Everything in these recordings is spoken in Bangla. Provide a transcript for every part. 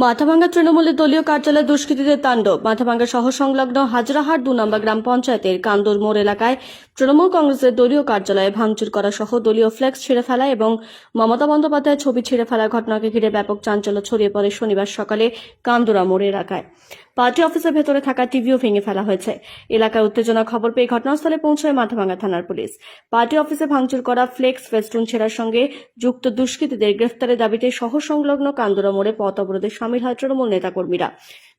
মাথাভাঙ্গা তৃণমূলের দলীয় কার্যালয়ে দুষ্কৃতীদের তাণ্ডব। মাথাভাঙ্গা শহর সংলগ্ন হাজরাহাট 2 নম্বর গ্রাম পঞ্চায়েতের কান্দর মোড় এলাকায় তৃণমূল কংগ্রেসের দলীয় কার্যালয়ে ভাঙচুর করা সহ দলীয় ফ্লেক্স ছিঁড়ে ফেলা এবং মমতা বন্দ্যোপাধ্যায়ের ছবি ছিঁড়ে ফেলার ঘটনাকে ঘিরে ব্যাপক চাঞ্চল্য ছড়িয়ে পড়ে শনিবার সকালে কান্দুরা মোড় এলাকায়। পার্টি অফিসের ভেতরে থাকা টিভিও ভেঙে ফেলা হয়েছে। এলাকায় উত্তেজনা খবর পেয়ে ঘটনাস্থলে পৌঁছয় মাথাভাঙ্গা থানার পুলিশ। পার্টি অফিসে ভাঙচুর করা ফ্লেক্স ফেস্টুন ছেঁড়ার সঙ্গে যুক্ত দুষ্কৃতীদের গ্রেফতারের দাবিতে শহর সংলগ্ন কান্দুরা মোড়ে পথ অবরোধে সামিল হয় তৃণমূল নেতাকর্মীরা।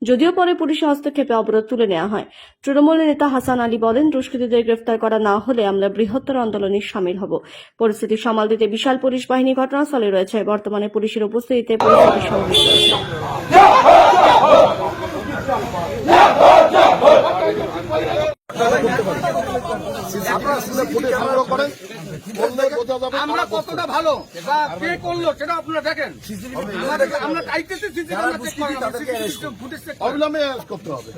যদিও পরে পুলিশের হস্তক্ষেপে অবরোধ তুলে নেওয়া হয়। তৃণমূলের নেতা হাসান আলী বলেন, দুষ্কৃতীদের গ্রেফতার করা না হলে আমরা বৃহত্তর আন্দোলনে সামিল হব। পরিস্থিতি সামাল দিতে বিশাল পুলিশ বাহিনী ঘটনাস্থলে রয়েছে। বর্তমানে পুলিশের উপস্থিতিতে পরিস্থিতি স্বাভাবিক রয়েছে। আমরা কতটা ভালো বা কে করলো সেটা আপনারা দেখেন। আমরা চাইতেছি অবিলম্বে করতে হবে।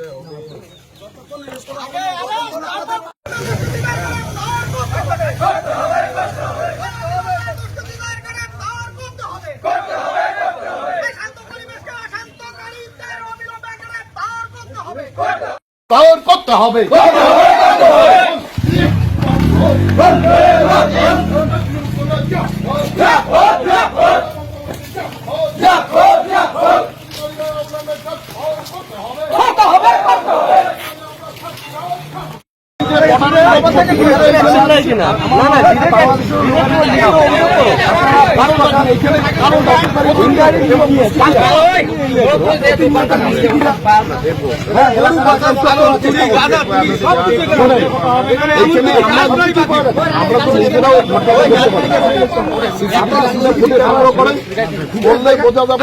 পাওয়ার করতে হবে।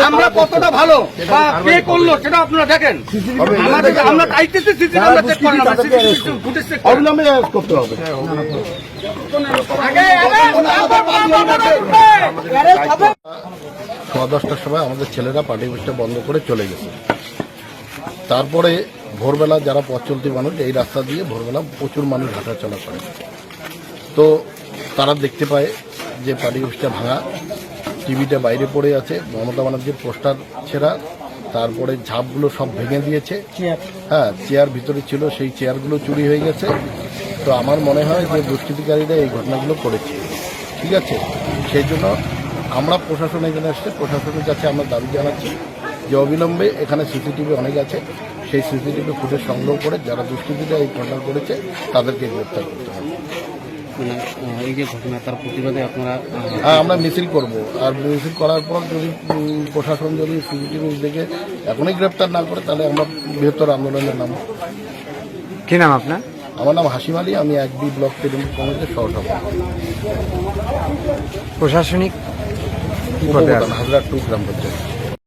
আমরা কতটা ভালো বা কে করলো সেটা আপনারা দেখেন। আমরা চাইতেছি অবিলম্বে করতে হবে। 10টার সময় আমাদের ছেলেরা পার্টি অফিসটা বন্ধ করে চলে গেছে। তারপরে ভোরবেলা যারা পথ চলতি মানুষ, এই রাস্তা দিয়ে ভোরবেলা প্রচুর মানুষ হাঁটাচলা করে, তো তারা দেখতে পায় যে পার্টি অফিসটা ভাঙা, টিভিটা বাইরে পড়ে আছে, মমতা ব্যানার্জির পোস্টার ছেঁড়া, তারপরে ঝাপগুলো সব ভেঙে দিয়েছে। হ্যাঁ, চেয়ার ভিতরে ছিল, সেই চেয়ারগুলো চুরি হয়ে গেছে। তো আমার মনে হয় যে দুষ্কৃতিকারীরা এই ঘটনাগুলো করেছে। ঠিক আছে, সেই জন্য আমরা প্রশাসন এখানে এসে প্রশাসনের কাছে আমরা দাবি জানাচ্ছি যে অবিলম্বে এখানে সিসিটিভি অনেক আছে, সেই সিসিটিভি ফুটেজ সংগ্রহ করে যারা দুষ্কৃতিরা এই ঘটনা করেছে তাদেরকে গ্রেপ্তার করতে হবে। এই যে ঘটনা, তার প্রতিবাদে আপনারা? হ্যাঁ, আমরা মিছিল করব। আর মিছিল করার পর যদি প্রশাসন যদি সিসিটিভি দেখে এখনই গ্রেপ্তার না করে, তাহলে আমরা বৃহত্তর আন্দোলনের নাম। কি নাম আপনার? আমার নাম হাসিম আলী, আমি 1B ব্লক তৃণমূল কংগ্রেসের সহসভাপতি। প্রশাসনিক হাজরা 2 গ্রাম পঞ্চায়েত।